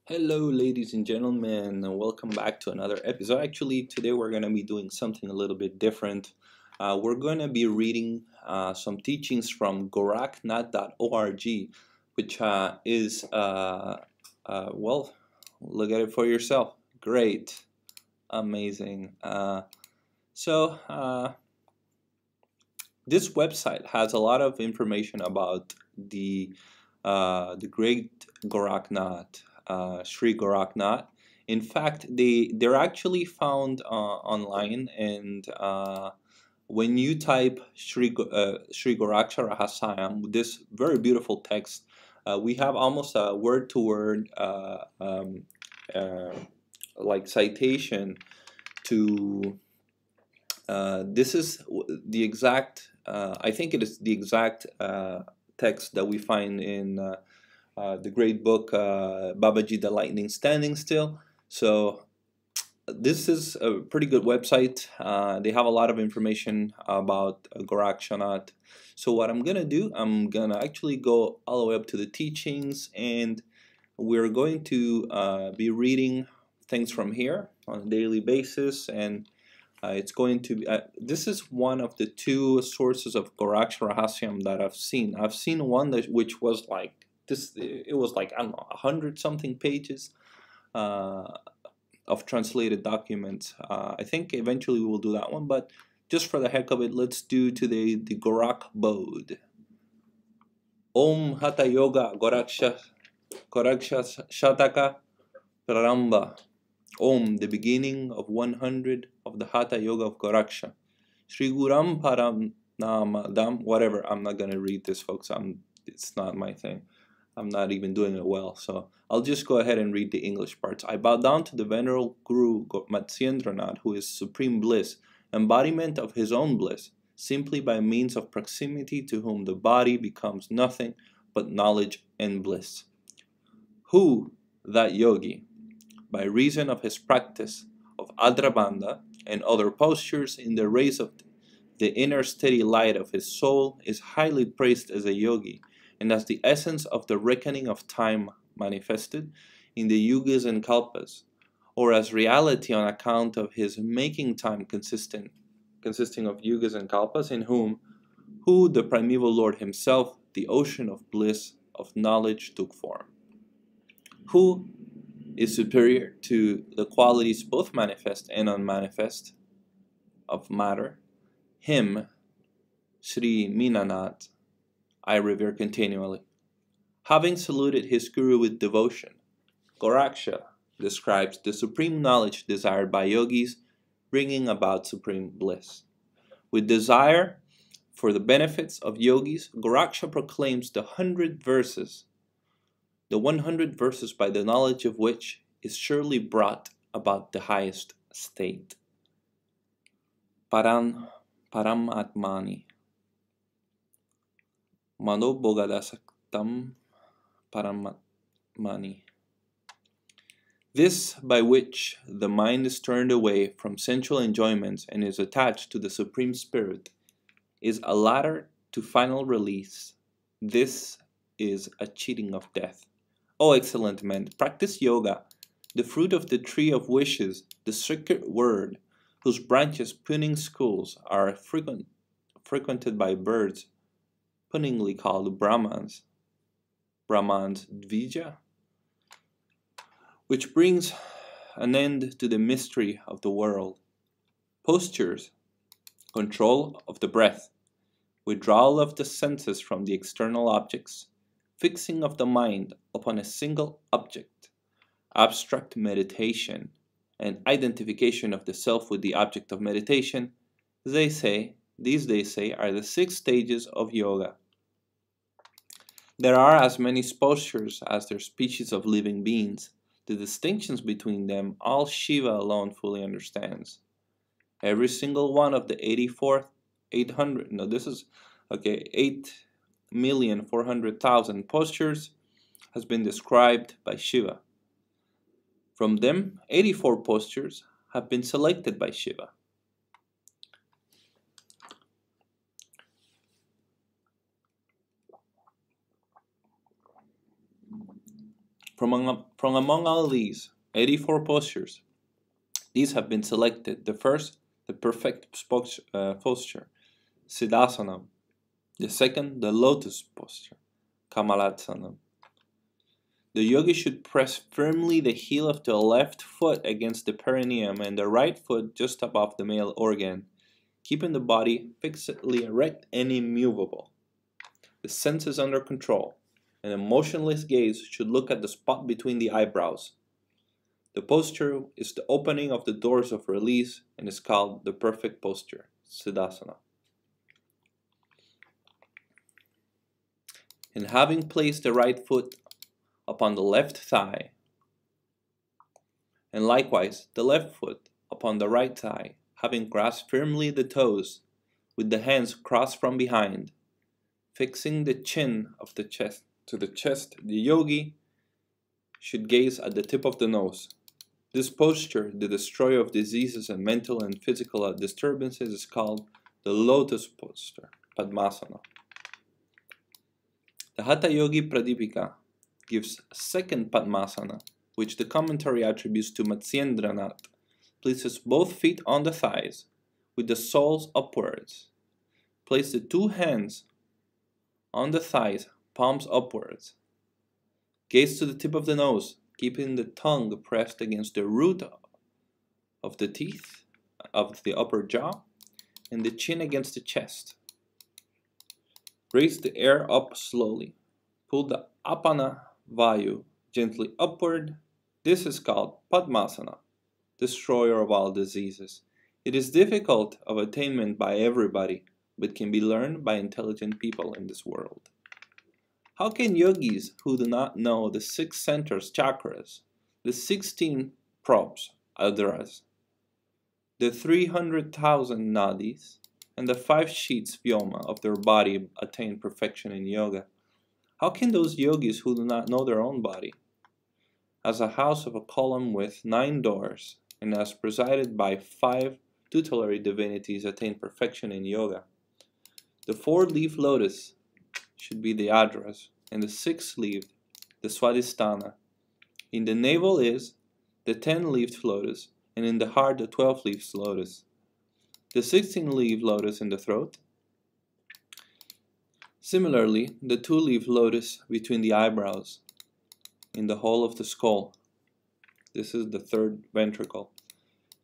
Hello, ladies and gentlemen, and welcome back to another episode. Actually, today we're going to be doing something a little bit different. We're going to be reading some teachings from goraknath.org, which well, look at it for yourself. Great, amazing. So, this website has a lot of information about the great Goraknath, Sri Goraknath. In fact, they're actually found online, and when you type Sri Goraksha Rahasayam, this very beautiful text, we have almost a word to word like citation to this is the exact, I think it is the exact text that we find in the great book Babaji the Lightning Standing Still. So this is a pretty good website. They have a lot of information about Gorakshanath. So what I'm gonna do, I'm gonna actually go all the way up to the teachings, and we're going to be reading things from here on a daily basis, and it's going to be, this is one of the two sources of Goraksha Rahasyam that I've seen. I've seen one which was like this, it was like, I don't know, 100 something pages uh, of translated documents. I think eventually we will do that one, but just for the heck of it, let's do today the Gorak Bodh. Om Hatha Yoga Goraksha Shataka Praramba. Om, the beginning of 100 of the Hatha Yoga of Goraksha. Sri Guram Param Namadam, whatever. I'm not gonna read this, folks. It's not my thing. I'm not even doing it well, so I'll just go ahead and read the English parts. I bow down to the venerable Guru Matsyendranath, who is supreme bliss, embodiment of his own bliss, simply by means of proximity to whom the body becomes nothing but knowledge and bliss. Who, that yogi, by reason of his practice of Adrabandha and other postures in the rays of the inner steady light of his soul, is highly praised as a yogi and as the essence of the reckoning of time manifested in the yugas and kalpas, or as reality on account of his making time consisting of yugas and kalpas, in who the primeval Lord himself, the ocean of bliss of knowledge, took form. Who is superior to the qualities both manifest and unmanifest of matter, him, Sri Minanath, I revere continually. Having saluted his guru with devotion, Goraksha describes the supreme knowledge desired by yogis, bringing about supreme bliss. With desire for the benefits of yogis, Goraksha proclaims the 100 verses, the 100 verses by the knowledge of which is surely brought about the highest state. Param Atmani Mano Bogadasaktam Paramatmani. This by which the mind is turned away from sensual enjoyments and is attached to the Supreme Spirit is a ladder to final release. This is a cheating of death. O excellent men, practice yoga, the fruit of the tree of wishes, the sacred word, whose branches punning schools are frequented by birds, punningly called Brahmans, Dvija, which brings an end to the mystery of the world. Postures, control of the breath, withdrawal of the senses from the external objects, fixing of the mind upon a single object, abstract meditation, and identification of the self with the object of meditation, these they say, are the 6 stages of yoga. There are as many postures as there are species of living beings. The distinctions between them all Shiva alone fully understands. Every single one of the 8,400,000 postures has been described by Shiva. From them, 84 postures have been selected by Shiva. From among all these 84 postures, these have been selected. The first, the perfect posture, Siddhasanam. The second, the lotus posture, Kamalatsanam. The yogi should press firmly the heel of the left foot against the perineum and the right foot just above the male organ, keeping the body fixedly erect and immovable. The senses under control, and a motionless gaze should look at the spot between the eyebrows. The posture is the opening of the doors of release and is called the perfect posture, Siddhasana. And having placed the right foot upon the left thigh, and likewise the left foot upon the right thigh, having grasped firmly the toes, with the hands crossed from behind, fixing the chin of the chest to the chest, the yogi should gaze at the tip of the nose. This posture, the destroyer of diseases and mental and physical disturbances, is called the lotus posture, Padmasana. The Hatha Yogi Pradipika gives a second Padmasana, which the commentary attributes to Matsyendranath, places both feet on the thighs, with the soles upwards. Place the two hands on the thighs, palms upwards. Gaze to the tip of the nose, keeping the tongue pressed against the root of the teeth of the upper jaw, and the chin against the chest. Raise the air up slowly. Pull the apana vayu gently upward. This is called Padmasana, destroyer of all diseases. It is difficult of attainment by everybody, but can be learned by intelligent people in this world. How can yogis who do not know the 6 centers, chakras, the 16 probes, adress, the 300,000 nadis, and the 5 sheets vyoma of their body attain perfection in yoga? How can those yogis who do not know their own body, as a house of a column with 9 doors, and as presided by 5 tutelary divinities, attain perfection in yoga? The 4-leaf lotus should be the address, and the 6-leaved, the swadhisthana. In the navel is the 10-leaved lotus, and in the heart the 12-leaved lotus. The 16-leaved lotus in the throat. Similarly, the 2-leaved lotus between the eyebrows, in the hole of the skull. This is the 3rd ventricle.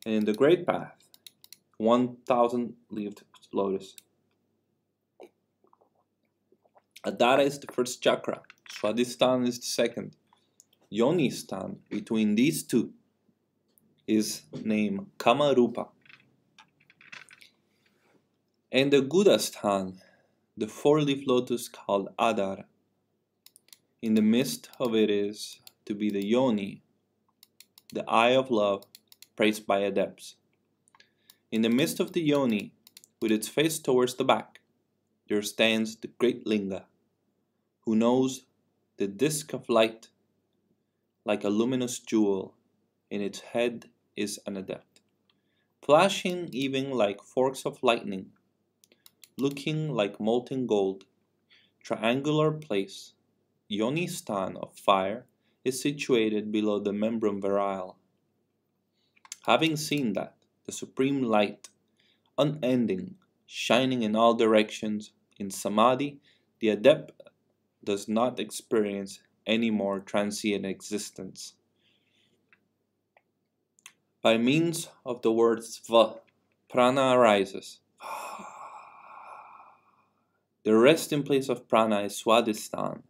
And in the great path, 1,000-leaved lotus. Adara is the 1st chakra, Swadhisthana is the 2nd. Yoni stan between these two is named Kamarupa. And the Gudastan, the 4-leaf lotus called Adar. In the midst of it is to be the Yoni, the eye of love, praised by adepts. In the midst of the Yoni, with its face towards the back, there stands the great Linga, who knows the disk of light like a luminous jewel. In its head is an adept, flashing even like forks of lightning, looking like molten gold. Triangular place, Yoni stan of fire, is situated below the membrum virile. Having seen that, the supreme light, unending, shining in all directions, in samadhi, the adept does not experience any more transient existence. By means of the word sva, prana arises. The resting place of prana is Swadhisthana,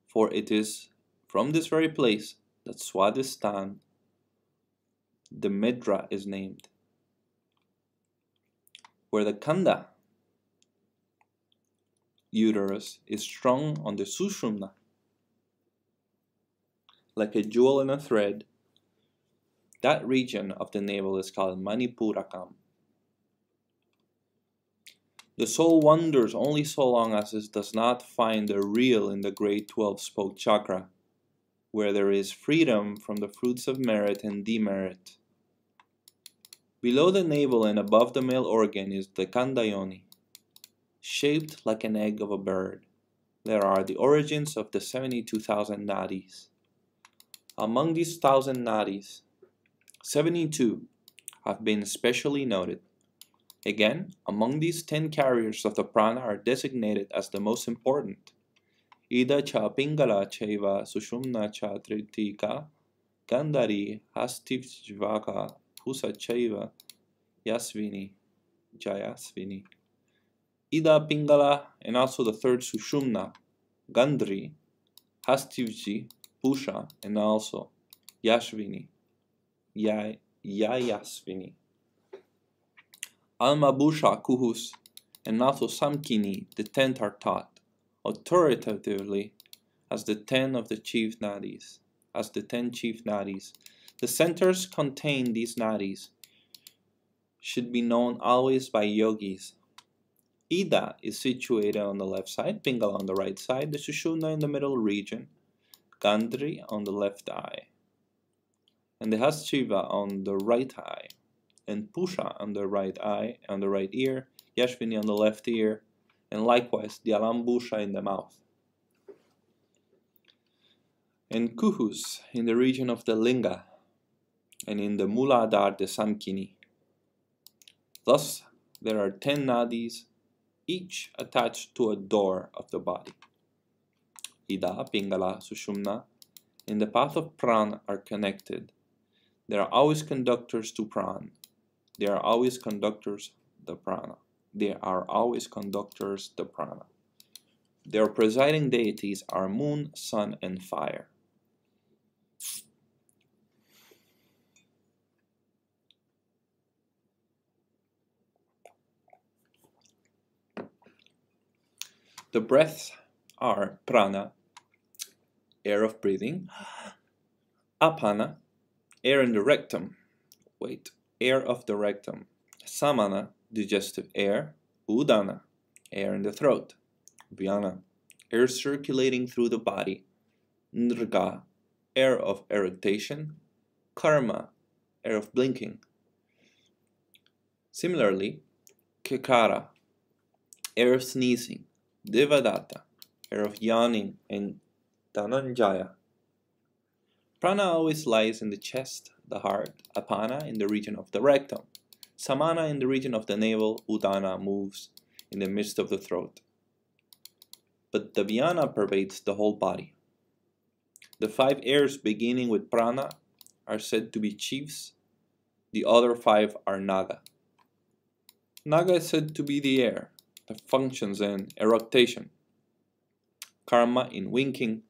for it is from this very place that Swadhisthana, the Midra, is named, where the Kanda, uterus, is strung on the Sushumna, like a jewel in a thread. That region of the navel is called Manipurakam. The soul wanders only so long as it does not find the real in the great 12-spoke chakra, where there is freedom from the fruits of merit and demerit. Below the navel and above the male organ is the Kandayoni, shaped like an egg of a bird. There are the origins of the 72,000 nadis. Among these 1,000 nadis, 72 have been specially noted. Again, among these 10 carriers of the prana are designated as the most important. Ida cha pingala chaiva sushumna cha tritika gandhari hastivjvaka pusa chaiva yasvini jayasvini. Ida pingala and also the third sushumna, gandhari, hastivji, pusha, and also yashvini, yayasvini. Alma busha kuhus and also samkini, the 10th are taught authoritatively as the 10 of the chief nadis, as the 10 chief nadis. The centers contain these nadis should be known always by yogis. Ida is situated on the left side, Pingala on the right side, the Sushumna in the middle region, Gandhari on the left eye, and the Haschiva on the right eye, and Pusha on the right eye, on the right ear, Yashvini on the left ear, and likewise the Alambusha in the mouth. And Kuhus in the region of the Linga, and in the Muladhara the Samkini. Thus, there are 10 nadis, each attached to a door of the body. Ida, Pingala, Sushumna, in the path of Prana are connected. They are always conductors to Prana. They are always conductors the Prana. They are always conductors the Prana. Their presiding deities are moon, sun, and fire. The breaths are prana, air of breathing, apana, air in the rectum, air of the rectum, samana, digestive air, udana, air in the throat, vyana, air circulating through the body, nrga, air of eructation, karma, air of blinking. Similarly, kekara, air of sneezing, devadatta, air of yawning, and dhananjaya. Prana always lies in the chest, the heart, apana in the region of the rectum, samana in the region of the navel, udana moves in the midst of the throat. But the vyana pervades the whole body. The 5 airs beginning with prana are said to be chiefs, the other 5 are naga. Naga is said to be the air that functions in eructation, karma in winking,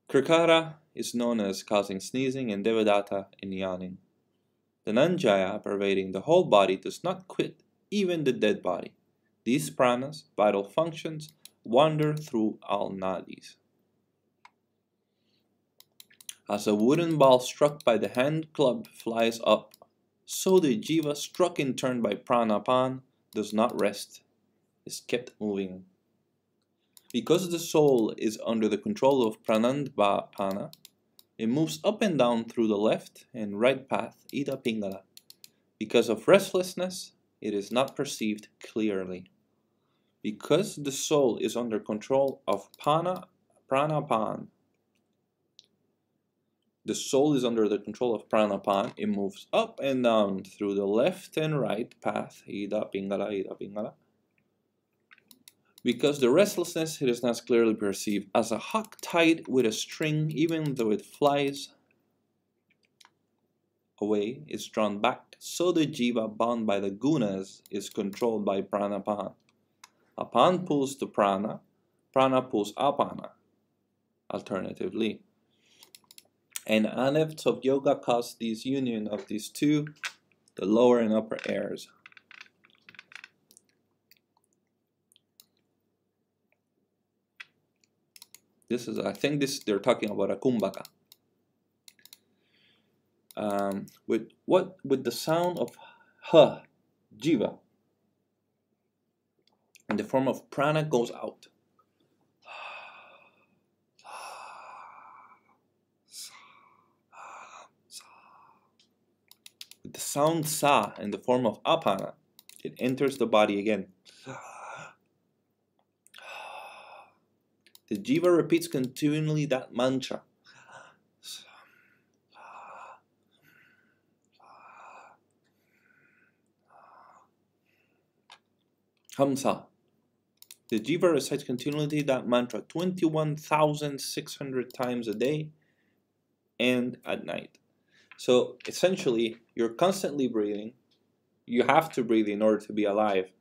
krikara is known as causing sneezing, and devadatta in yawning. The Dhananjaya, pervading the whole body, does not quit even the dead body. These pranas, vital functions, wander through all nadis. As a wooden ball struck by the hand club flies up, so the jiva struck in turn by pranapan does not rest, is kept moving. Because the soul is under the control of pranandapana, it moves up and down through the left and right path, ida pingala. Because of restlessness, it is not perceived clearly. Because the soul is under control of pranapan, the soul is under the control of pranapan, it moves up and down through the left and right path, ida pingala, ida pingala. Because the restlessness, it is not clearly perceived. As a hawk tied with a string, even though it flies away, is drawn back, so the jiva bound by the gunas is controlled by pranapan. Apan pulls the prana, prana pulls apana, alternatively. And adepts of yoga cause this union of these two, the lower and upper airs. This is, I think they're talking about a kumbhaka. With the sound of ha, jiva, and the form of prana goes out. With the sound sa in the form of apana, it enters the body again. The jiva repeats continually that mantra. Hamsa. The jiva recites continually that mantra 21,600 times a day and at night. So essentially, you're constantly breathing. You have to breathe in order to be alive.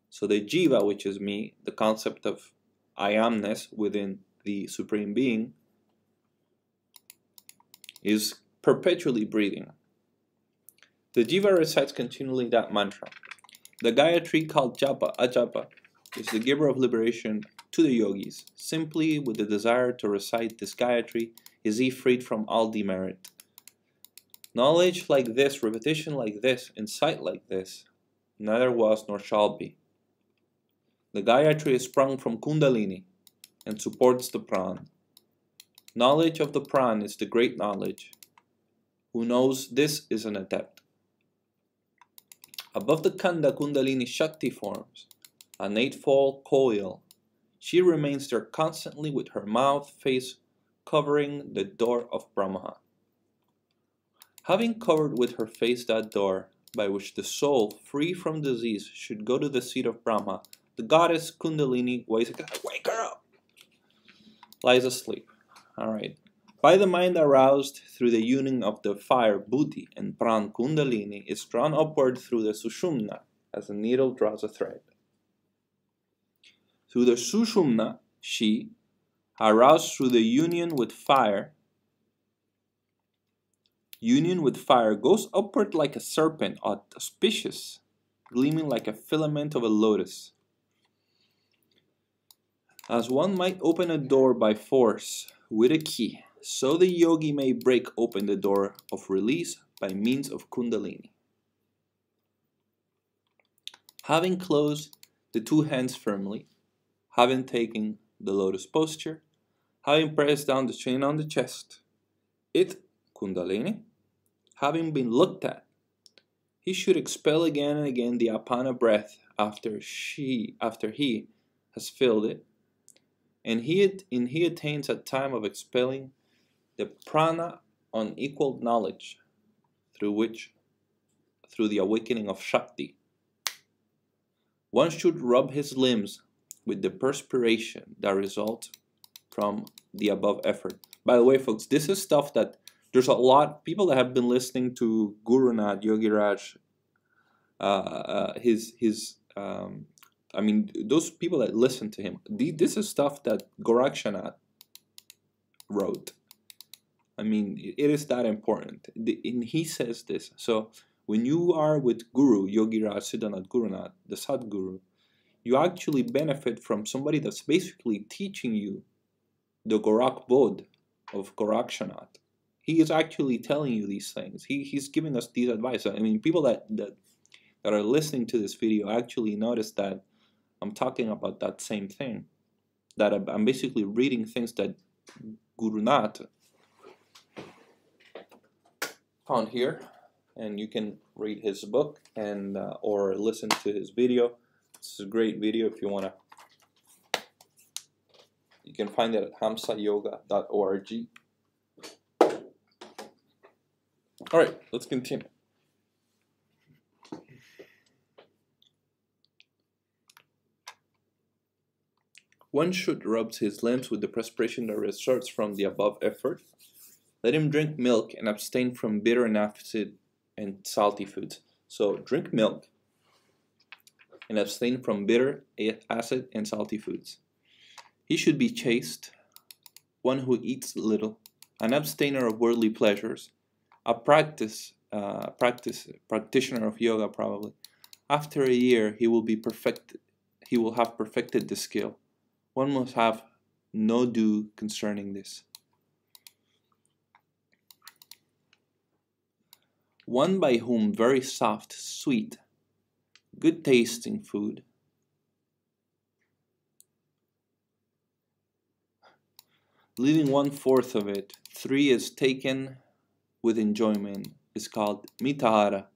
So the jiva, which is me, the concept of I amness within the Supreme Being, is perpetually breathing. The jiva recites continually that mantra. The Gayatri, called japa, ajapa, is the giver of liberation to the yogis. Simply with the desire to recite this Gayatri is he freed from all demerit. Knowledge like this, repetition like this, insight like this, neither was nor shall be. The Gayatri is sprung from Kundalini and supports the Pran. Knowledge of the Pran is the great knowledge. Who knows this is an adept. Above the Kanda, Kundalini Shakti forms an eightfold coil. She remains there constantly with her mouth, face covering the door of Brahma. Having covered with her face that door, by which the soul, free from disease, should go to the seat of Brahma, the goddess Kundalini wake her up, lies asleep. Alright. By the mind aroused through the union of the fire Buddhi and Pran Kundalini is drawn upward through the Sushumna, as a needle draws a thread. Through the Sushumna, she, aroused through the union with fire, goes upward like a serpent, auspicious, gleaming like a filament of a lotus. As one might open a door by force with a key, so the yogi may break open the door of release by means of Kundalini. Having closed the two hands firmly, having taken the lotus posture, having pressed down the chin on the chest, it, Kundalini, having been looked at, he should expel again and again the apana breath after he has filled it, and he attains a time of expelling the prana unequaled knowledge through the awakening of Shakti. One should rub his limbs with the perspiration that results from the above effort. By the way, folks, this is stuff that there's a lot people that have been listening to Guru Nath, Yogi Raj, those people that listen to him. This is stuff that Gorakshanath wrote. I mean, it is that important. And he says this. So when you are with Guru, Yogi Raj, Siddhanath, Guru Nath, the Sadguru, you actually benefit from somebody that's basically teaching you the Gorak Bodh of Gorakshanath. He is actually telling you these things. He's giving us these advice. I mean, people that are listening to this video actually notice that I'm talking about that same thing. That I'm basically reading things that Guru Nath found here, and you can read his book and or listen to his video. This is a great video if you wanna. You can find it at hamsayoga.org. All right, let's continue. One should rub his limbs with the perspiration that results from the above effort. Let him drink milk and abstain from bitter and acid and salty foods. So drink milk and abstain from bitter, acid, and salty foods. He should be chaste, one who eats little, an abstainer of worldly pleasures, a practitioner of yoga probably. After a year, he will have perfected the skill. One must have no do concerning this. One by whom very soft, sweet, good tasting food, leaving 1/4 of it, 3 is taken with enjoyment, is called mitahara.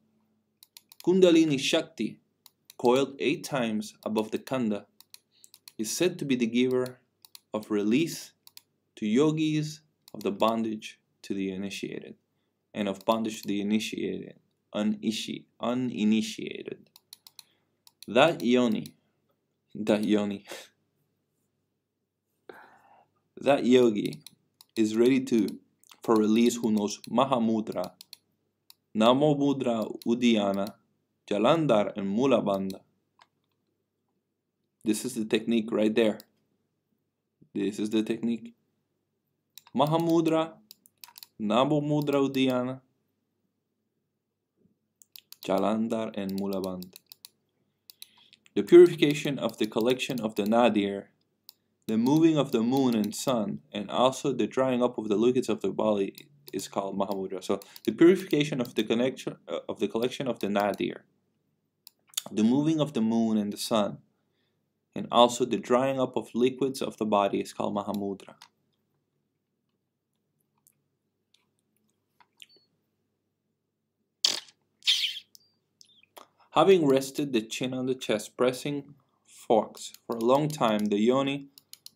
Kundalini Shakti, coiled 8 times above the Kanda, is said to be the giver of release to yogis, of the bondage to the initiated, and of bondage to the uninitiated. That yoni, that yogi is ready for release who knows Mahamudra, Namo Mudra Udiyana, Jalandhar and Mulabandha. This is the technique right there. This is the technique. Mahamudra, Namo Mudra Udiyana, Jalandhar and Mulabandha. The purification of the collection of the nadir, the moving of the moon and sun, and also the drying up of the liquids of the body is called Mahamudra. So the purification of the collection of the nadir, the moving of the moon and the sun, and also the drying up of liquids of the body is called Mahamudra. Having rested the chin on the chest, pressing forks for a long time, the yoni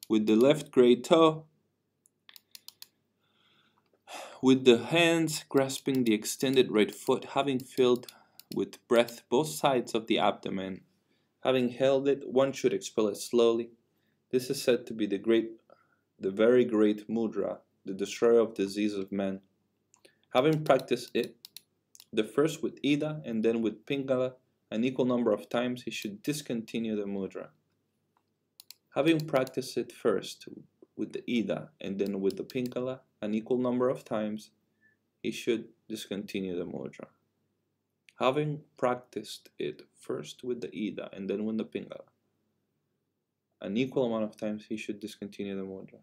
with the left great toe, with the hands grasping the extended right foot, having filled with breath both sides of the abdomen, having held it, one should expel it slowly. This is said to be the very great mudra, the destroyer of disease of men. Having practiced it, the first with Ida and then with Pingala, an equal number of times, he should discontinue the mudra. Having practiced it first with the Ida and then with the Pingala, an equal number of times, he should discontinue the mudra. Having practiced it first with the Ida and then with the Pingala, an equal amount of times, he should discontinue the mudra.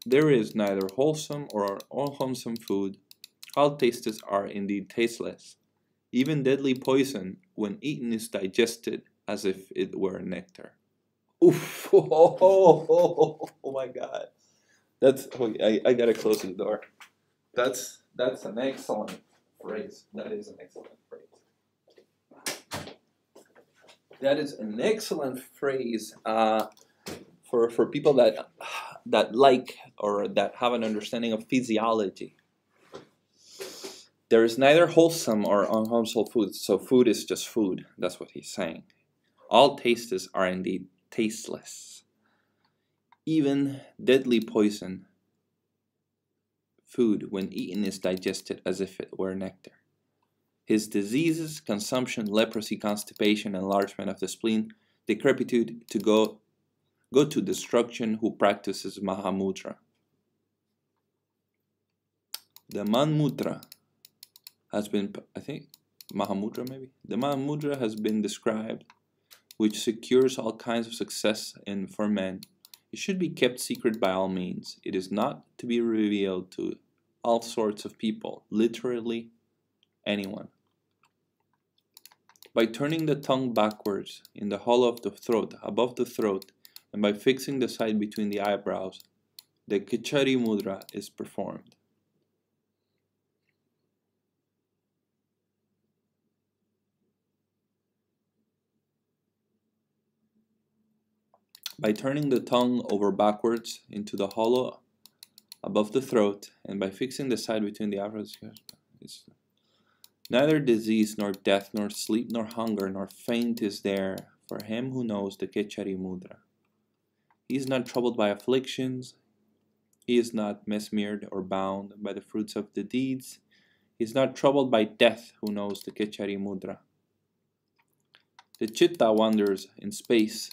There is neither wholesome or unwholesome food. All tastes are indeed tasteless. Even deadly poison, when eaten, is digested as if it were nectar. Oof! Oh my God! That's I gotta close the door. That's an excellent phrase. That is an excellent phrase. That is an excellent phrase for people that like or that have an understanding of physiology. There is neither wholesome or unwholesome food, so food is just food. That's what he's saying. All tastes are indeed tasteless. Even deadly poison, food, when eaten, is digested as if it were nectar. His diseases, consumption, leprosy, constipation, enlargement of the spleen, decrepitude, to go to destruction who practices Mahamudra. The Manmudra has been, I think, Mahamudra maybe? The Mahamudra has been described, which secures all kinds of success for men. It should be kept secret by all means. It is not to be revealed to all sorts of people, literally anyone. By turning the tongue backwards in the hollow of the throat, above the throat, and by fixing the side between the eyebrows, the Kichari Mudra is performed. By turning the tongue over backwards into the hollow above the throat, and by fixing the side between the eyebrows, neither disease, nor death, nor sleep, nor hunger, nor faint is there for him who knows the Kechari Mudra. He is not troubled by afflictions. He is not mesmered or bound by the fruits of the deeds. He is not troubled by death who knows the Kechari Mudra. The Chitta wanders in space,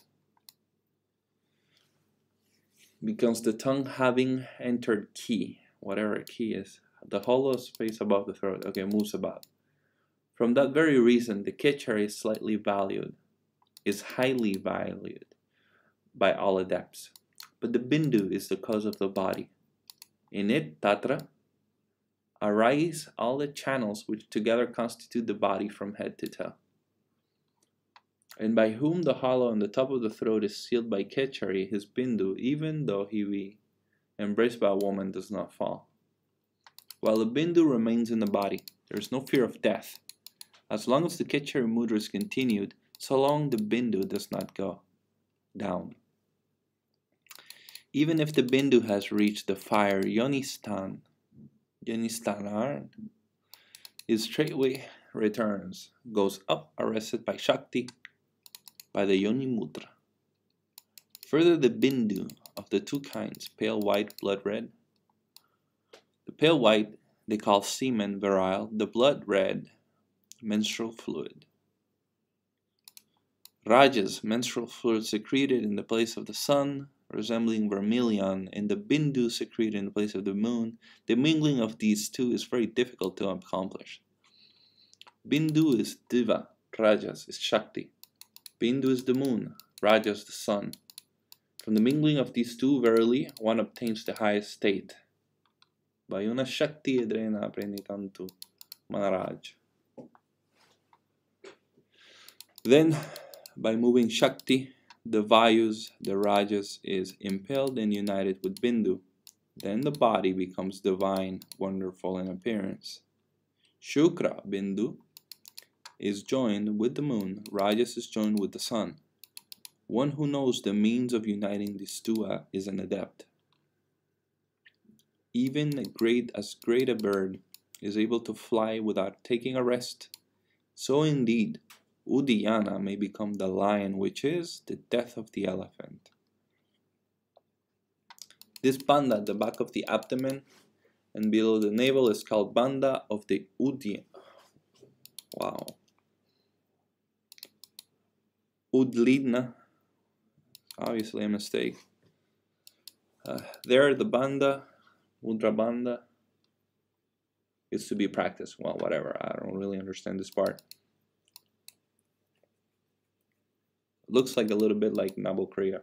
because the tongue having entered Ki, whatever Ki is, the hollow space above the throat, moves about. From that very reason, the Kechari is highly valued by all adepts. But the Bindu is the cause of the body. In it, Tatra, arise all the channels which together constitute the body from head to toe, and by whom the hollow on the top of the throat is sealed by Kechari, his Bindu, even though he be embraced by a woman, does not fall. While the Bindu remains in the body, there is no fear of death. As long as the Kechari Mudra is continued, so long the Bindu does not go down. Even if the Bindu has reached the fire Yonistanar, It straightway returns, goes up, arrested by Shakti, by the Yoni Mudra. Further, the Bindu of the two kinds, pale white, blood red. The pale white they call semen, virile, the blood red, menstrual fluid. Rajas, menstrual fluid secreted in the place of the sun, resembling vermilion, and the Bindu secreted in the place of the moon. The mingling of these two is very difficult to accomplish. Bindu is Diva, Rajas is Shakti. Bindu is the moon, Rajas the sun. From the mingling of these two, verily, one obtains the highest state. Vayuna Shakti edrena prenitantu Manaraj. Then, by moving Shakti, the Vayus, the Rajas, is impelled and united with Bindu. Then the body becomes divine, wonderful in appearance. Shukra, Bindu, is joined with the moon. Rajas is joined with the sun. One who knows the means of uniting these two is an adept. Even as great a bird is able to fly without taking a rest, so indeed Udiyana may become the lion, which is the death of the elephant. This banda at the back of the abdomen and below the navel is called banda of the Udiyana. Wow. Udlidna, obviously a mistake. There, the banda, mudra banda, is to be practiced. Well, whatever, I don't really understand this part. Looks like a little bit like Nabal Kriya.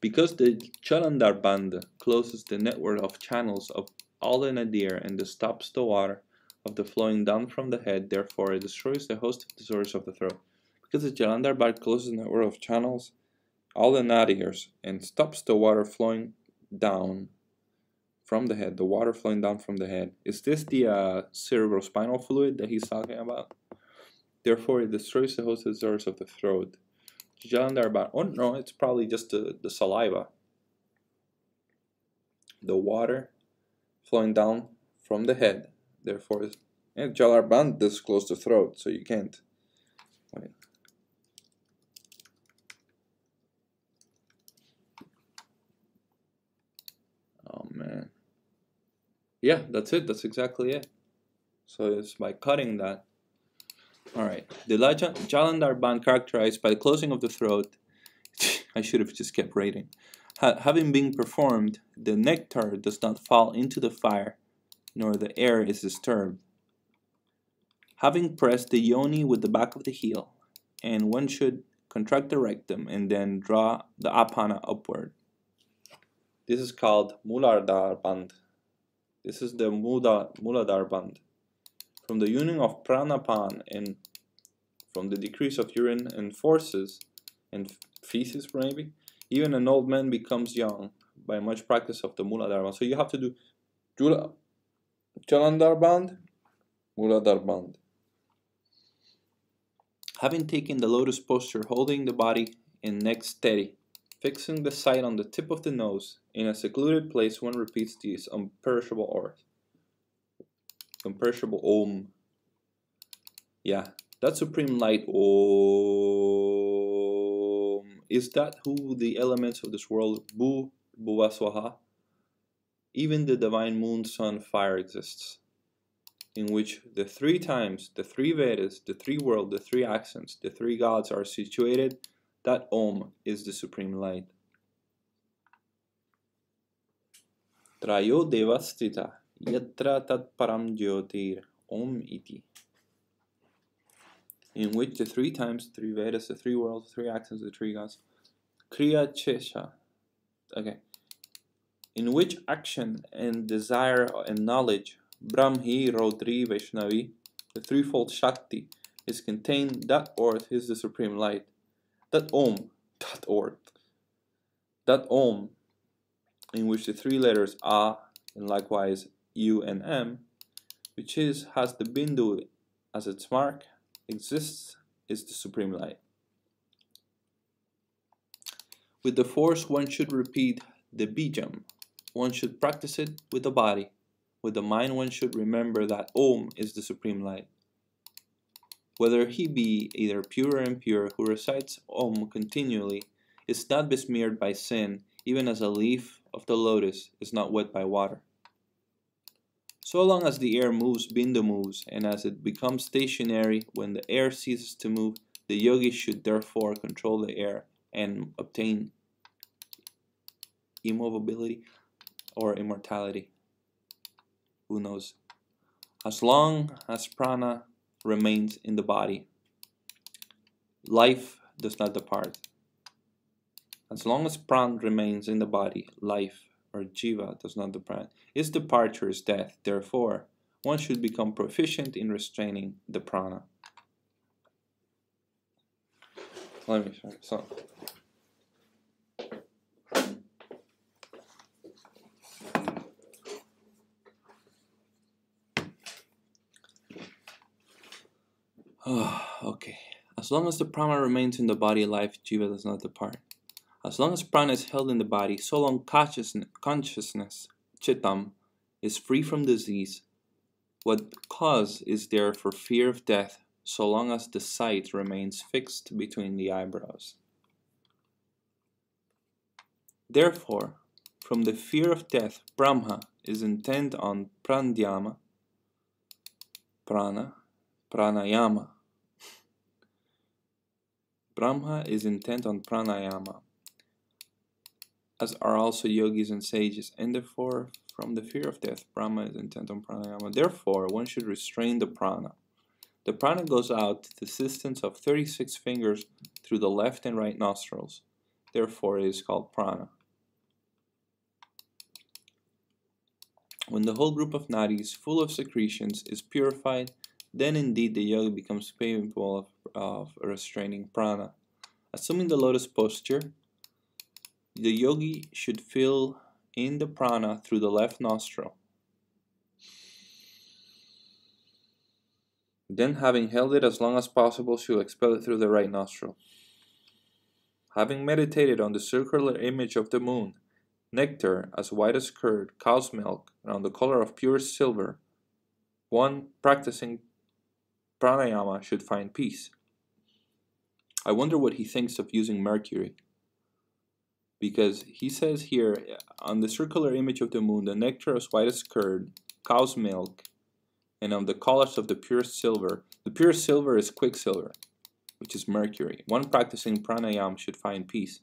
Because the Jalandhar banda closes the network of channels of all the nadir and stops the water of the flowing down from the head, therefore it destroys the host of disorders of the throat. Because the Jalandhar band closes the network of channels, all the nadirs, and stops the water flowing down from the head, the water flowing down from the head. Is this the cerebrospinal fluid that he's talking about? Therefore, it destroys the host of disorders of the throat. Jalandhar band, oh no, it's probably just the saliva. The water flowing down from the head. Therefore, and Jalandhar band does close the throat, so you can't. Wait. Oh man. Yeah, that's it. That's exactly it. So it's by cutting that. Alright. The Jalandhar band characterized by the closing of the throat. I should have just kept reading. Having been performed, the nectar does not fall into the fire, nor the air is disturbed. Having pressed the yoni with the back of the heel, and one should contract the rectum and then draw the apana upward. This is called Muladhara band. This is the Muladhara band. From the union of pranapan and from the decrease of urine and forces and feces maybe, even an old man becomes young by much practice of the Muladhara band. So you have to do Jalandhar band, Muladhara band. Having taken the lotus posture, holding the body and neck steady, fixing the sight on the tip of the nose, in a secluded place one repeats these imperishable oaths. Imperishable Om. Yeah, that supreme light Om. Is that who the elements of this world, Bu, Bhuvaswaha? Even the divine moon, sun, fire exists, in which the three times, the three Vedas, the three worlds, the three accents, the three gods are situated. That Om is the supreme light. Trayo devastita yatra tat param jyotir Om iti. In which the three times, the three Vedas, the three worlds, the three accents, the three gods, Kriya Chesha. Okay. In which action and desire and knowledge, Brahmi, Rodri, Vaishnavi, the threefold Shakti, is contained, that Orth is the supreme light. That Om, that Orth, that Om, in which the three letters A and likewise U and M, which has the Bindu as its mark, exists, is the supreme light. With the force one should repeat the Bijam. One should practice it with the body. With the mind one should remember that Om is the supreme light. Whether he be either pure or impure, who recites Om continually is not besmeared by sin, even as a leaf of the lotus is not wet by water. So long as the air moves, Bindu moves, and as it becomes stationary when the air ceases to move, the yogi should therefore control the air and obtain immovability or immortality. Who knows? As long as prana remains in the body, life does not depart. As long as prana remains in the body, life or jiva does not depart. Its departure is death. Therefore, one should become proficient in restraining the prana. Let me show you something. Okay. As long as the prana remains in the body, life, jiva does not depart. As long as prana is held in the body, so long consciousness, chittam, is free from disease. What cause is there for fear of death, so long as the sight remains fixed between the eyebrows? Therefore, from the fear of death, Brahma is intent on pranayama, pranayama. Brahma is intent on pranayama, as are also yogis and sages, and therefore, from the fear of death, Brahma is intent on pranayama. Therefore, one should restrain the prana. The prana goes out to the distance of 36 fingers through the left and right nostrils. Therefore, it is called prana. When the whole group of nadis, full of secretions, is purified, then indeed the yogi becomes capable of restraining prana. Assuming the lotus posture, the yogi should fill in the prana through the left nostril. Then, having held it as long as possible, should expel it through the right nostril. Having meditated on the circular image of the moon, nectar as white as curd, cow's milk, and on the color of pure silver, one practicing pranayama should find peace. I wonder what he thinks of using mercury. Because he says here, on the circular image of the moon, the nectar as white as curd, cow's milk, and on the colors of the pure silver. The pure silver is quicksilver, which is mercury. One practicing pranayama should find peace.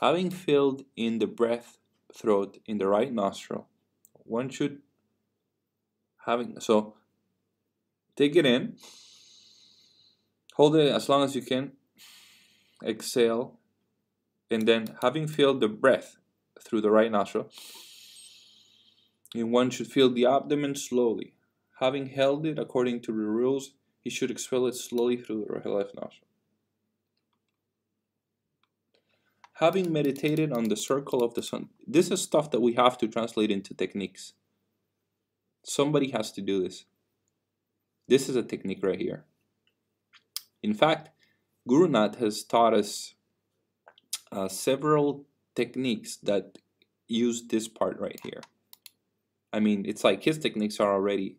Having filled in the breath throat in the right nostril, one should so take it in, hold it as long as you can, exhale, and then having filled the breath through the right nostril, and one should fill the abdomen slowly. Having held it according to the rules, he should expel it slowly through the left nostril. Having meditated on the circle of the sun, this is stuff that we have to translate into techniques. Somebody has to do this. This is a technique right here. In fact, Guru Nath has taught us several techniques that use this part right here. I mean, it's like his techniques are already,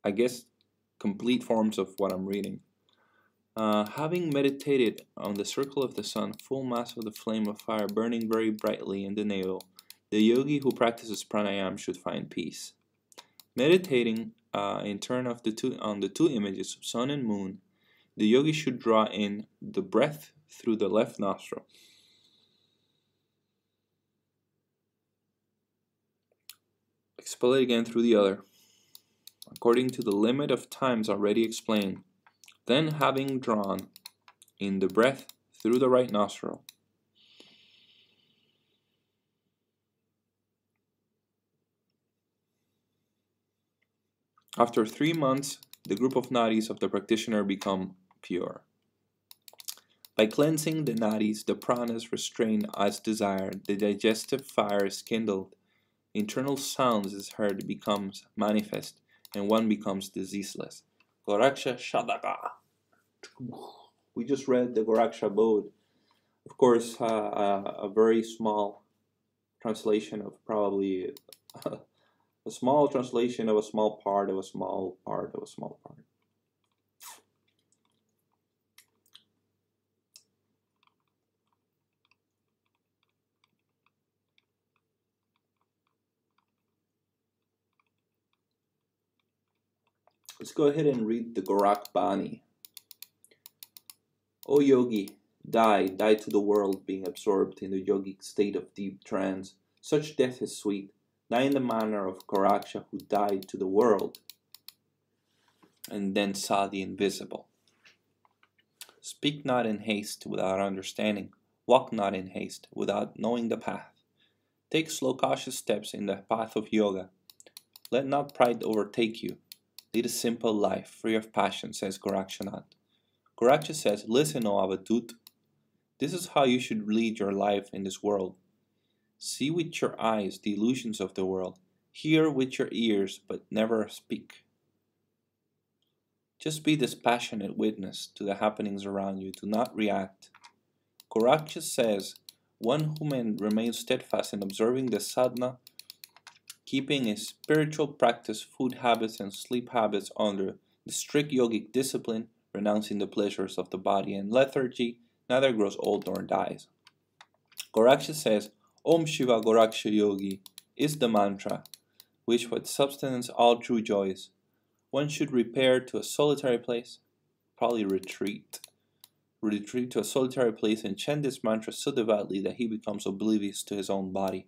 I guess, complete forms of what I'm reading. Having meditated on the circle of the sun, full mass of the flame of fire burning very brightly in the navel, the yogi who practices pranayama should find peace. Meditating in turn on the two images of sun and moon, the yogi should draw in the breath through the left nostril. Expel it again through the other, according to the limit of times already explained. Then, having drawn in the breath through the right nostril, after 3 months, the group of nadis of the practitioner become pure. By cleansing the nadis, the prana is restrained as desired, the digestive fire is kindled, internal sounds is heard, becomes manifest, and one becomes diseaseless. Goraksha Shadaka. We just read the Goraksha Bodh. Of course, a very small translation of probably a small translation of a small part of a small part of a small part. Let's go ahead and read the Gorak Bani. O yogi, die to the world, being absorbed in the yogic state of deep trance. Such death is sweet. Die in the manner of Goraksha, who died to the world and then saw the invisible. Speak not in haste without understanding. Walk not in haste without knowing the path. Take slow, cautious steps in the path of yoga. Let not pride overtake you. Lead a simple life, free of passion, says Gorakshanath. Goraksha says, listen, O Avatut. This is how you should lead your life in this world. See with your eyes the illusions of the world. Hear with your ears, but never speak. Just be this passionate witness to the happenings around you. Do not react. Goraksha says, one who remains steadfast in observing the sadhana, keeping his spiritual practice, food habits, and sleep habits under the strict yogic discipline, renouncing the pleasures of the body and lethargy, neither grows old nor dies. Goraksha says, Om Shiva Goraksha Yogi is the mantra, which with substance all true joys. One should repair to a solitary place, probably retreat to a solitary place and chant this mantra so devoutly that he becomes oblivious to his own body.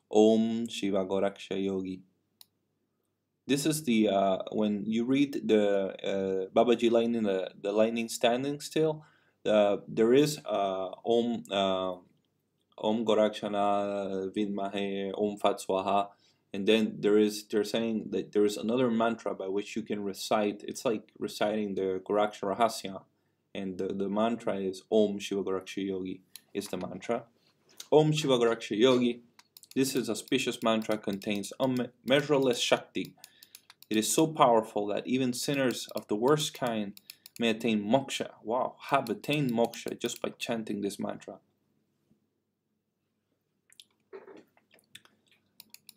Om Shiva Goraksha Yogi. This is the, when you read the Babaji lightning, the lightning standing still, there is Om Gorakshana Vidmahe Om Fat Swaha, and then they're saying that there is another mantra by which you can recite. It's like reciting the Goraksha Rahasya, and the mantra is Om Shiva Goraksha Yogi is the mantra. Om Shiva Goraksha Yogi. This is auspicious mantra, contains unmeasureless Shakti. It is so powerful that even sinners of the worst kind may attain moksha. Wow, have attained moksha just by chanting this mantra.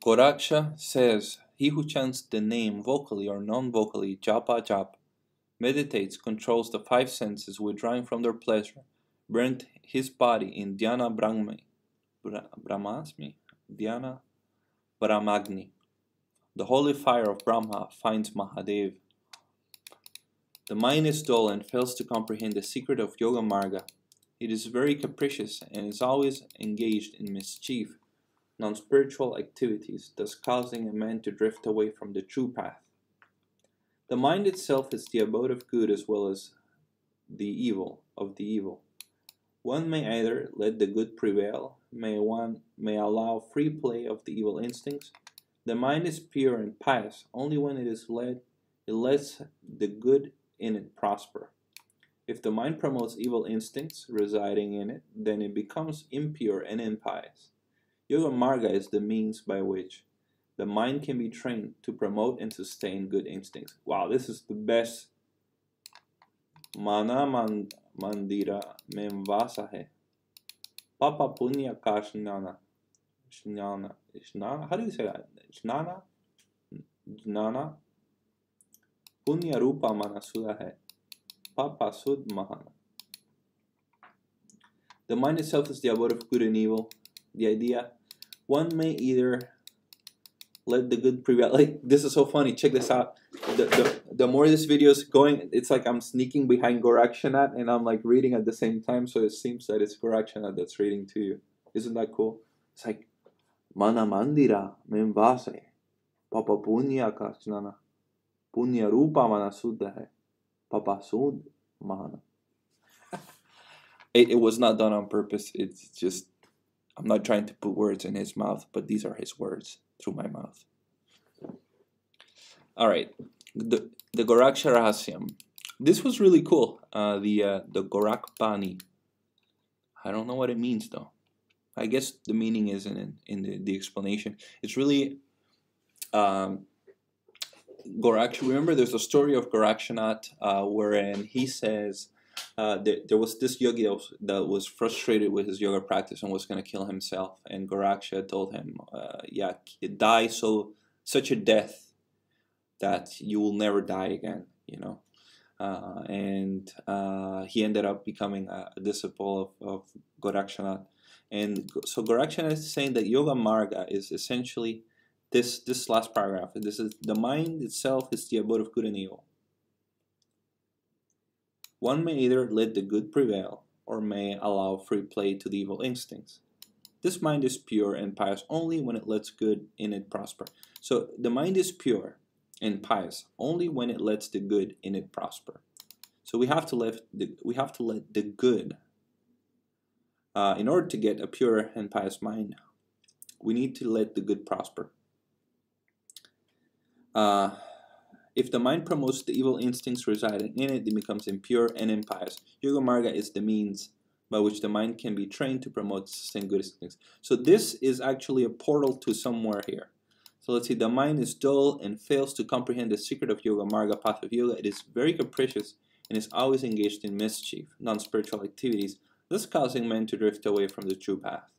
Goraksha says, he who chants the name vocally or non-vocally, japa jap, meditates, controls the five senses, withdrawing from their pleasure, burnt his body in dhyana dhyana brahmagni. The holy fire of Brahma finds Mahadev. The mind is dull and fails to comprehend the secret of Yoga Marga. It is very capricious and is always engaged in mischief, non-spiritual activities, thus causing a man to drift away from the true path. The mind itself is the abode of good as well as the evil of the evil. One may either let the good prevail, one may allow free play of the evil instincts. The mind is pure and pious. Only when it is led, it lets the good in it prosper. If the mind promotes evil instincts residing in it, then it becomes impure and impious. Yoga Marga is the means by which the mind can be trained to promote and sustain good instincts. Wow, this is the best. Mana mandira memvasa hai. Papa punya kashnana. Shnana. How do you say that? Shnana? Jnana? Punya rupa manasuda hai. Papa sud mahana. The mind itself is the abode of good and evil. The idea, one may either let the good prevail. Like, this is so funny. Check this out. The more this video is going, it's like I'm sneaking behind Gorakshanath and I'm like reading at the same time. So it seems that it's Gorakshanath that's reading to you. Isn't that cool? It's like Mana Mandira Memvase Papa Punya Kashnana Punya Rupa Manasuddha hai Papa Sud Mahana. It was not done on purpose. It's just, I'm not trying to put words in his mouth, but these are his words through my mouth. All right, the Goraksha Rahasyam. This was really cool. The Gorak Bani. I don't know what it means though. I guess the meaning isn't in the explanation. It's really Goraksha. Remember, there's a story of Gorakshanath wherein he says there was this yogi that was frustrated with his yoga practice and was going to kill himself. And Goraksha told him, yeah, die such a death that you will never die again, you know. And he ended up becoming a disciple of Gorakshanath. And so Gorakshanath is saying that Yoga Marga is essentially this last paragraph. This is the mind itself is the abode of good and evil. One may either let the good prevail or may allow free play to the evil instincts. This mind is pure and pious only when it lets good in it prosper. So the mind is pure and pious only when it lets the good in it prosper. So we have to let the good. In order to get a pure and pious mind, we need to let the good prosper. If the mind promotes the evil instincts residing in it, it becomes impure and impious. Yoga Marga is the means by which the mind can be trained to promote sustained good instincts. So this is actually a portal to somewhere here. So let's see, the mind is dull and fails to comprehend the secret of Yoga Marga, path of yoga. It is very capricious and is always engaged in mischief, non-spiritual activities, thus causing men to drift away from the true path.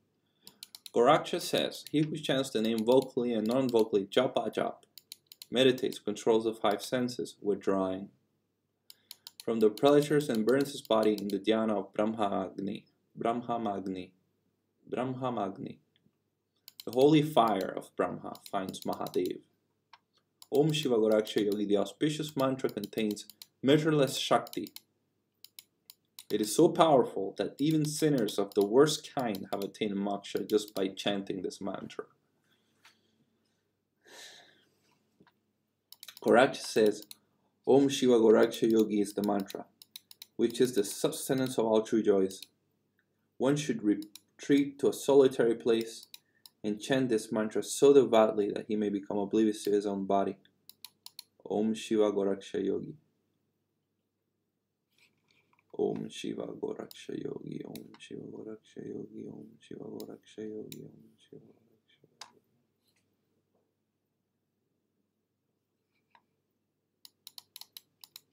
Goraksha says, he who chants the name vocally and non-vocally, japa jap, meditates, controls the five senses, withdrawing from the pleasures and burns his body in the dhyana of Brahmagni. The holy fire of Brahma finds Mahadev. Om Shiva Goraksha Yogi, the auspicious mantra, contains measureless Shakti. It is so powerful that even sinners of the worst kind have attained moksha just by chanting this mantra. Goraksha says, Om Shiva Goraksha Yogi is the mantra, which is the sustenance of all true joys. One should retreat to a solitary place and chant this mantra so devoutly that he may become oblivious to his own body. Om Shiva Goraksha Yogi. Om Shiva Goraksha Yogi. Om Shiva Goraksha Yogi. Om Shiva Goraksha Yogi. Om Shiva Goraksha Yogi.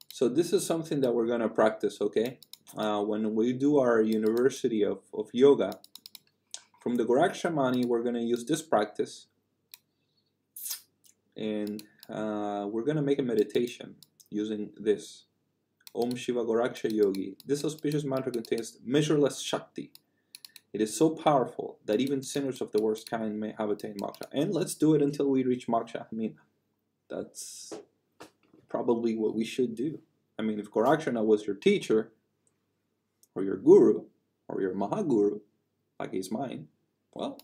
So this is something that we're going to practice, okay? When we do our University of Yoga, from the Goraksha Mani, we're going to use this practice. And we're going to make a meditation using this. Om Shiva Goraksha Yogi. This auspicious mantra contains measureless Shakti. It is so powerful that even sinners of the worst kind may have attained moksha. And let's do it until we reach moksha. I mean, that's probably what we should do. I mean, if Gorakshana was your teacher, or your guru, or your Mahaguru, like he's mine, well,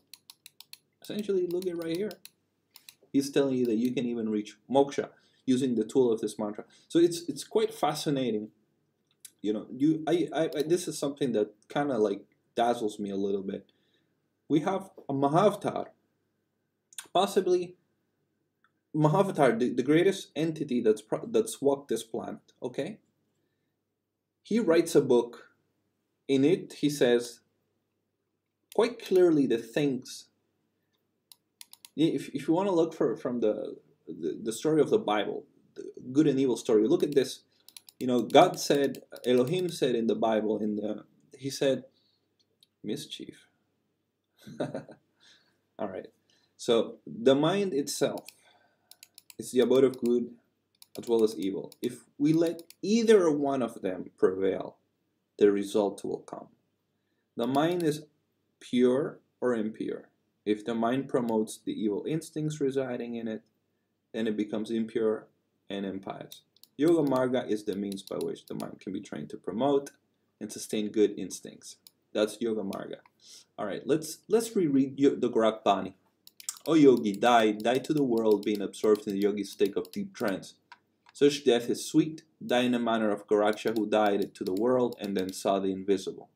essentially look at right here. He's telling you that you can even reach moksha using the tool of this mantra. So it's quite fascinating. You know, this is something that kind of like dazzles me a little bit. We have a Mahavatar, possibly Mahavatar, the greatest entity that's walked this planet, okay? He writes a book. In it, he says quite clearly the things. If you want to look from the story of the Bible, the good and evil story, look at this. You know, God said, Elohim said in the Bible, he said, mischief. All right. So the mind itself is the abode of good as well as evil. If we let either one of them prevail, the result will come. The mind is pure or impure. If the mind promotes the evil instincts residing in it, then it becomes impure and impious. Yoga Marga is the means by which the mind can be trained to promote and sustain good instincts. That's Yoga Marga. All right, let's reread the Gorak Bani. O yogi, die to the world, being absorbed in the yogi state of deep trance. Such death is sweet. Die in the manner of Goraksha, who died to the world and then saw the invisible.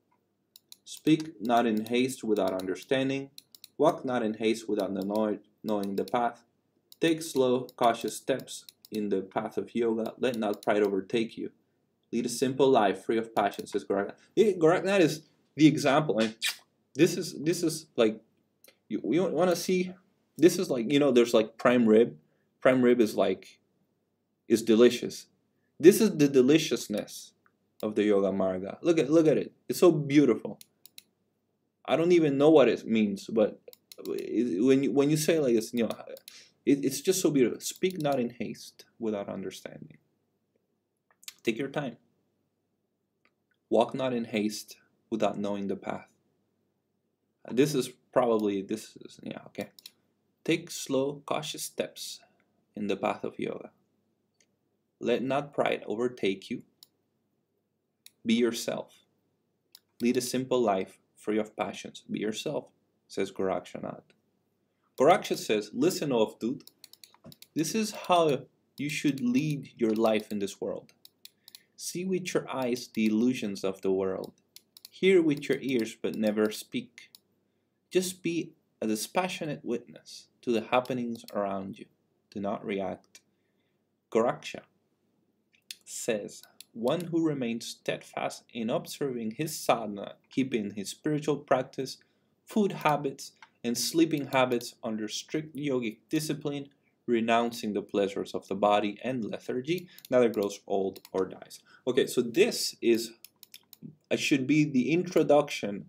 Speak not in haste without understanding. Walk not in haste without knowing the path. Take slow, cautious steps in the path of yoga. Let not pride overtake you. Lead a simple life, free of passion, says Goraknath. Goraknath is the example, and this is like, we want to see. This is like, you know, there's like prime rib. Prime rib is delicious. This is the deliciousness of the Yoga Marga. Look at it. It's so beautiful. I don't even know what it means, but when you say like this, it's just so beautiful. Speak not in haste without understanding. Take your time. Walk not in haste without knowing the path. This is okay. Take slow, cautious steps in the path of yoga. Let not pride overtake you. Be yourself. Lead a simple life free of passions. Be yourself, says Gorakshanath. Goraksha says, listen, Avdut, this is how you should lead your life in this world. See with your eyes the illusions of the world. Hear with your ears, but never speak. Just be a dispassionate witness to the happenings around you. Do not react. Goraksha says, one who remains steadfast in observing his sadhana, keeping his spiritual practice, food habits, and sleeping habits under strict yogic discipline, renouncing the pleasures of the body and lethargy, neither grows old or dies. Okay, so this should be the introduction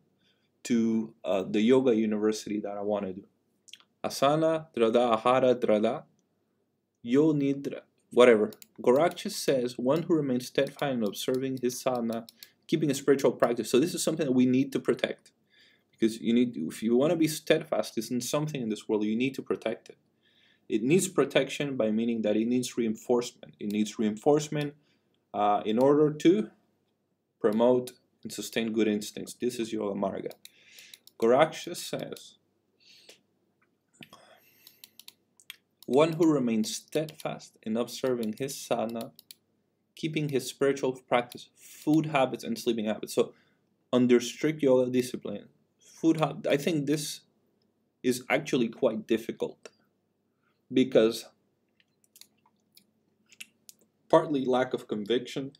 to the yoga university that I want to do. Asana, drada, ahara, drada, yo nidra, whatever. Goraksha says, one who remains steadfast in observing his sadhana, keeping a spiritual practice. So this is something that we need to protect. Because if you want to be steadfast in something in this world, you need to protect it. It needs protection by meaning that it needs reinforcement. It needs reinforcement in order to promote and sustain good instincts. This is Yoga Marga. Goraksha says, one who remains steadfast in observing his sadhana, keeping his spiritual practice, food habits, and sleeping habits. So, under strict yoga discipline, I think this is actually quite difficult because partly lack of conviction.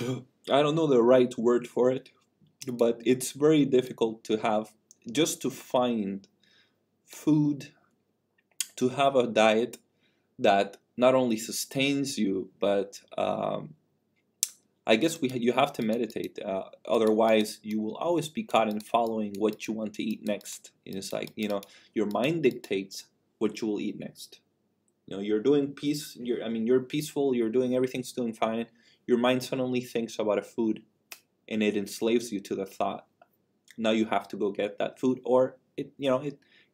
I don't know the right word for it, but it's very difficult to find food, to have a diet that not only sustains you, but I guess you have to meditate. Otherwise, you will always be caught in following what you want to eat next. And it's like, your mind dictates what you will eat next. You're doing peace. You're peaceful. You're doing everything's doing fine. Your mind suddenly thinks about a food, and it enslaves you to the thought. Now you have to go get that food, or it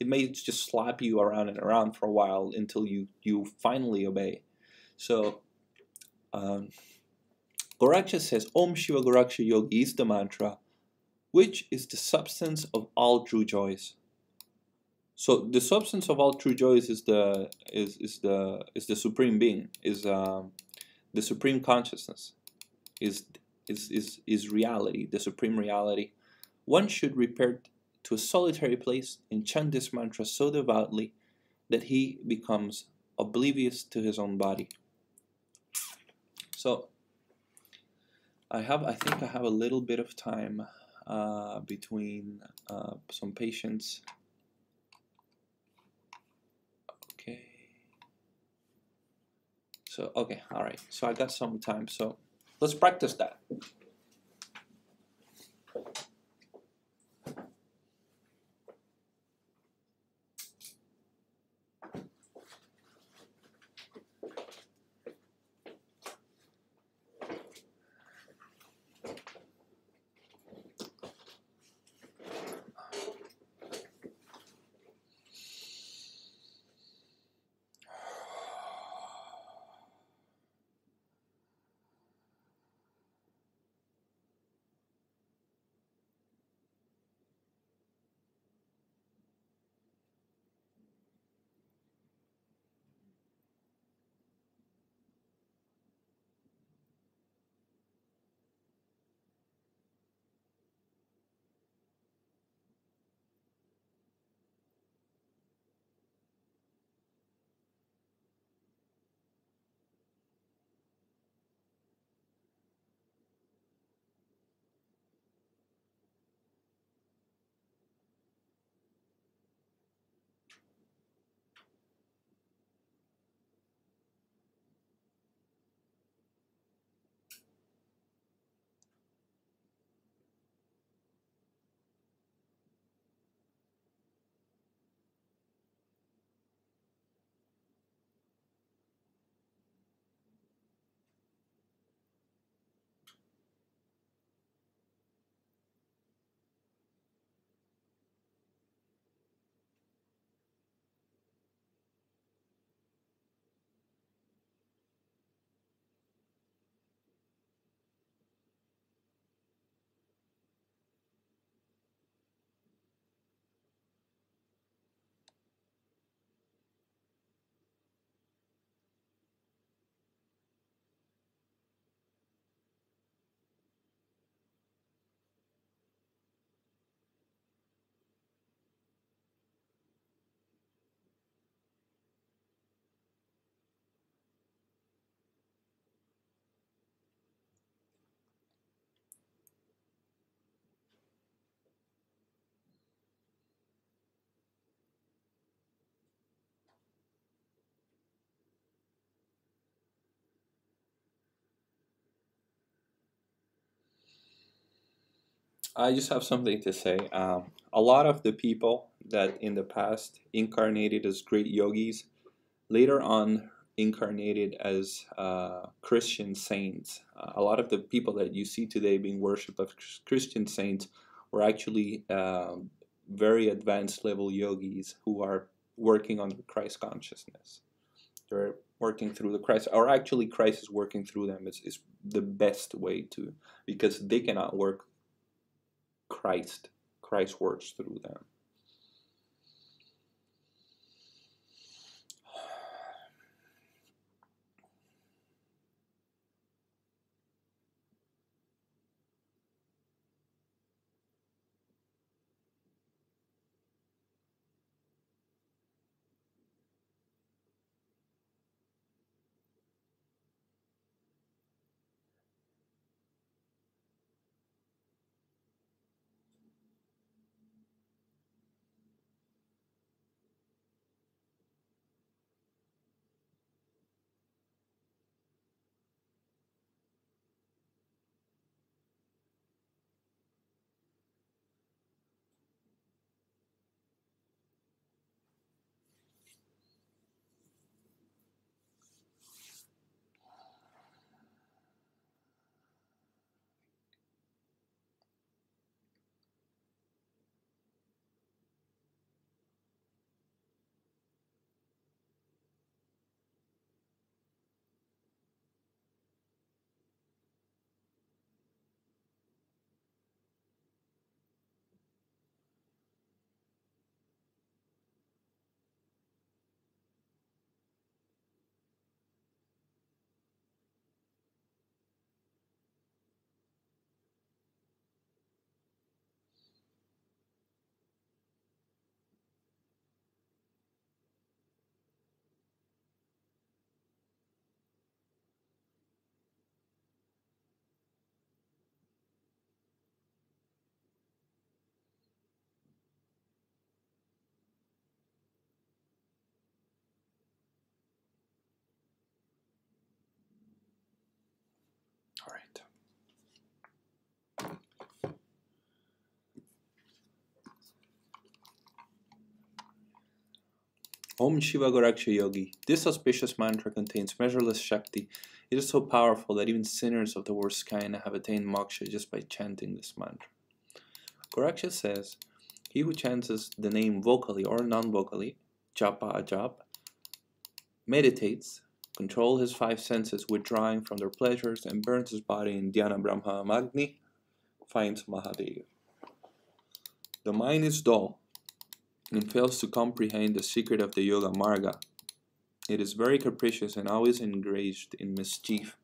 may just slap you around and around for a while until you finally obey. So. Goraksha says, Om Shiva Goraksha Yogi is the mantra, which is the substance of all true joys. So the substance of all true joys is the supreme being, is the supreme consciousness, is reality, the supreme reality. One should repair to a solitary place and chant this mantra so devoutly that he becomes oblivious to his own body. So I think I have a little bit of time between some patients. Okay. So, okay, all right. So I got some time. So let's practice that. I just have something to say. A lot of the people that in the past incarnated as great yogis later on incarnated as Christian saints. A lot of the people that you see today being worshipped as Christian saints were actually very advanced level yogis who are working on the Christ consciousness. They're working through the Christ, or actually Christ is working through them. Is the best way to, because they cannot work Christ. Christ works through them. All right. Om Shiva Goraksha Yogi. This auspicious mantra contains measureless Shakti. It is so powerful that even sinners of the worst kind have attained moksha just by chanting this mantra. Goraksha says, he who chants the name vocally or non-vocally, japa ajap, meditates, control his five senses withdrawing from their pleasures, and burns his body in dhyana brahma magni, finds Mahadev. The mind is dull and fails to comprehend the secret of the yoga marga. It is very capricious and always engaged in mischief,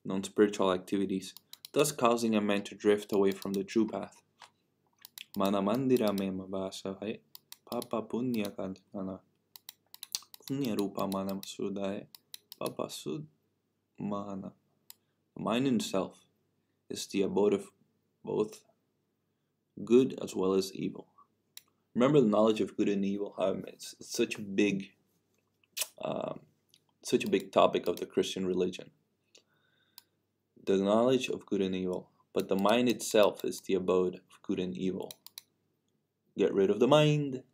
non-spiritual activities, thus causing a man to drift away from the true path. Mana mandira me mabasa hai, papa punya kantana, punya rupa mana masuda hai, papa sud mana. The mind in itself is the abode of both good as well as evil. Remember the knowledge of good and evil. It's such a big topic of the Christian religion. The knowledge of good and evil, but the mind itself is the abode of good and evil. Get rid of the mind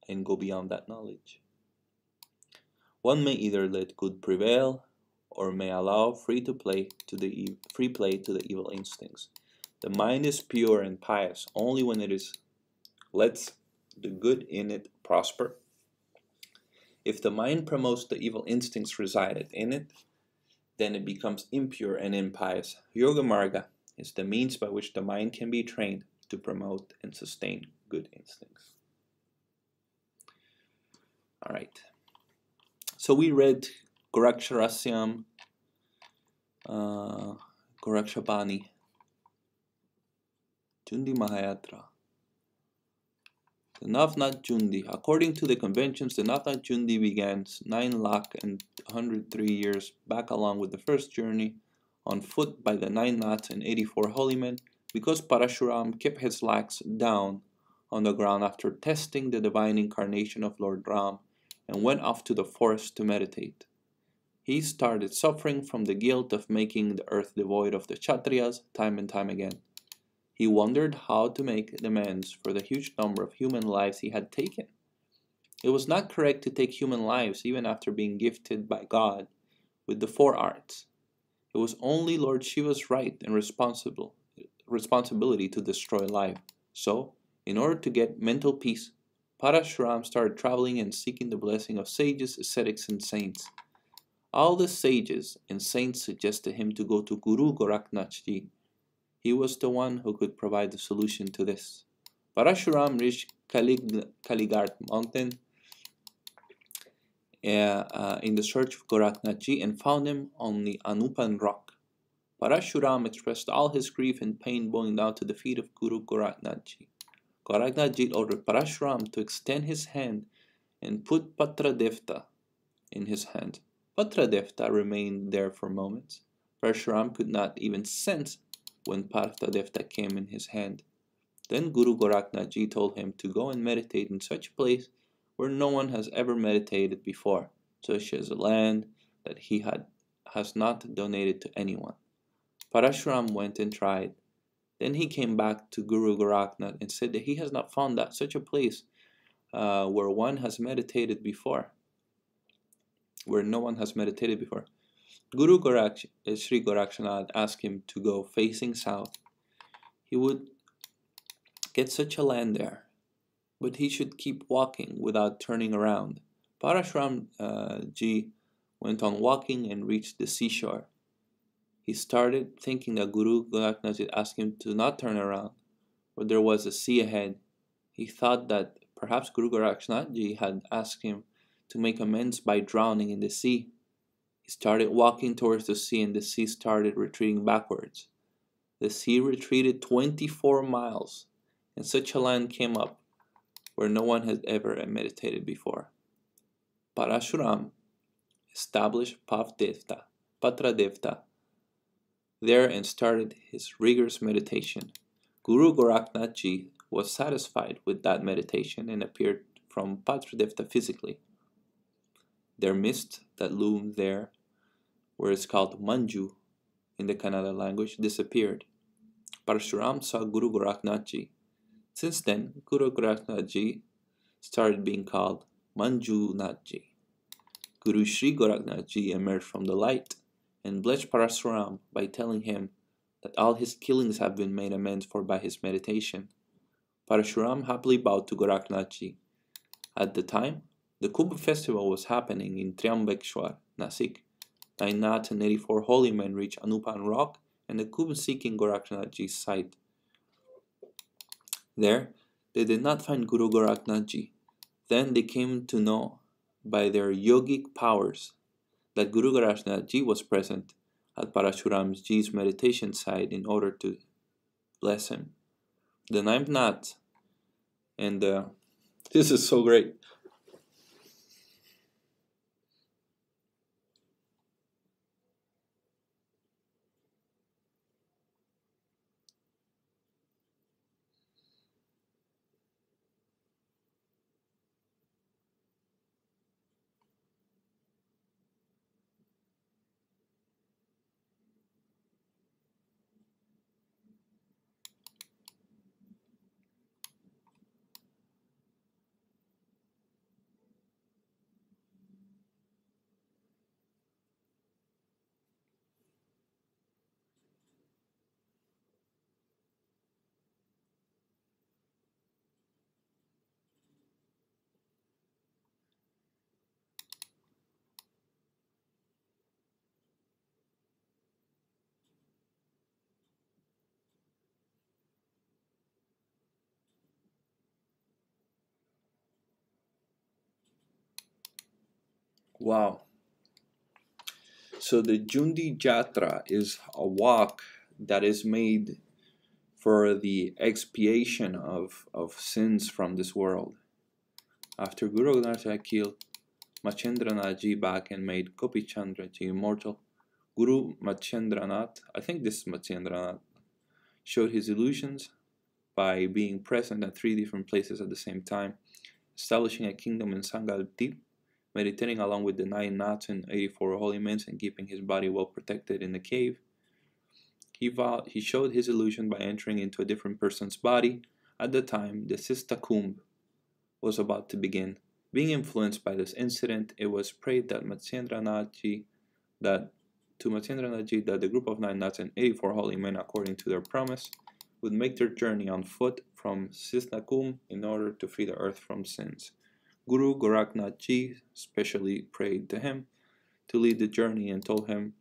and go beyond that knowledge. One may either let good prevail or may allow free play to the evil instincts. The mind is pure and pious only when it lets the good in it prosper. If the mind promotes the evil instincts resided in it, then it becomes impure and impious. Yoga Marga is the means by which the mind can be trained to promote and sustain good instincts. All right. So we read Goraksharasyam, Gorakshapani, Jundi Mahayatra. The Navnat Jundi. According to the conventions, the Navnat Jundi began 9,103 years back along with the first journey on foot by the 9 Nats and 84 holy men, because Parashuram kept his lakhs down on the ground after testing the divine incarnation of Lord Ram and went off to the forest to meditate. He started suffering from the guilt of making the earth devoid of the Kshatriyas time and time again. He wondered how to make amends for the huge number of human lives he had taken. It was not correct to take human lives even after being gifted by God with the four arts. It was only Lord Shiva's right and responsibility to destroy life. So, in order to get mental peace, Parashuram started traveling and seeking the blessing of sages, ascetics, and saints. All the sages and saints suggested him to go to Guru Goraknath Ji. He was the one who could provide the solution to this. Parashuram reached Kalighat mountain in the search of Goraknath Ji and found him on the Anupan rock. Parashuram expressed all his grief and pain bowing down to the feet of Guru Goraknath Ji. Goraknath Ji ordered Parashuram to extend his hand and put Patra Devta in his hand. Patra Devta remained there for moments. Parashuram could not even sense when Patra Devta came in his hand. Then Guru Goraknath Ji told him to go and meditate in such a place where no one has ever meditated before, such as a land that he has not donated to anyone. Parashuram went and tried. Then he came back to Guru Goraknath and said that he has not found such a place where one has meditated before, where no one has meditated before. Sri Gorakshanath asked him to go facing south. He would get such a land there, but he should keep walking without turning around. Parashuram Ji went on walking and reached the seashore. He started thinking that Guru Goraknath Ji asked him to not turn around, but there was a sea ahead. He thought that perhaps Guru Goraknath Ji had asked him to make amends by drowning in the sea. He started walking towards the sea and the sea started retreating backwards. The sea retreated 24 miles and such a land came up where no one had ever meditated before. Parashuram established Patra Devta there and started his rigorous meditation. Guru Goraknath Ji was satisfied with that meditation and appeared from Patra Devta physically. Their mist that loomed there, where it's called Manju in the Kannada language, disappeared. Parashuram saw Guru Goraknath Ji. Since then, Guru Goraknath Ji started being called Manjunath Ji. Guru Sri Goraknath Ji emerged from the light and blessed Parashuram by telling him that all his killings have been made amends for by his meditation. Parashuram happily bowed to Goraknath Ji. At the time, the Kumbh festival was happening in Triambakeshwar, Nasik. 984 holy men reached Anupan rock and the Kumbh seeking Goraknath Ji's site. There, they did not find Guru Goraknath Ji. Then they came to know by their yogic powers that Guru Goraknath Ji was present at Parashuram Ji's meditation site in order to bless him. The ninth Nath, and this is so great. Wow. So the Jundi Jatra is a walk that is made for the expiation of sins from this world. After Guru Goraknath killed Machendranath Ji back and made Gopi Chandra Ji immortal, Guru Machendranath, I think this is Machendranath, showed his illusions by being present at 3 different places at the same time, establishing a kingdom in Sangaldeep, meditating along with the 9 Naths and 84 holy men and keeping his body well protected in the cave. He showed his illusion by entering into a different person's body. At the time, the Sistakumb was about to begin. Being influenced by this incident, it was prayed that Matsyendranathji that the group of 9 nuts and 84 holy men, according to their promise, would make their journey on foot from Sistakum in order to free the earth from sins. Guru Goraknathji specially prayed to him to lead the journey and told him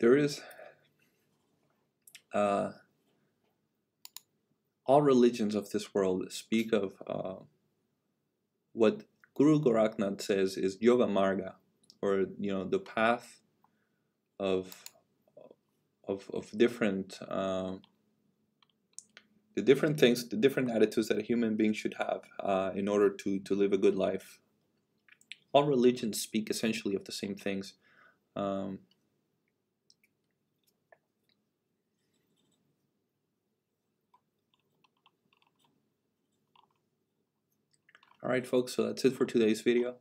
there is all religions of this world speak of what Guru Goraknath says is Yoga Marga, or the path of different the different things, the different attitudes that a human being should have in order to live a good life. All religions speak essentially of the same things. Alright folks, so that's it for today's video.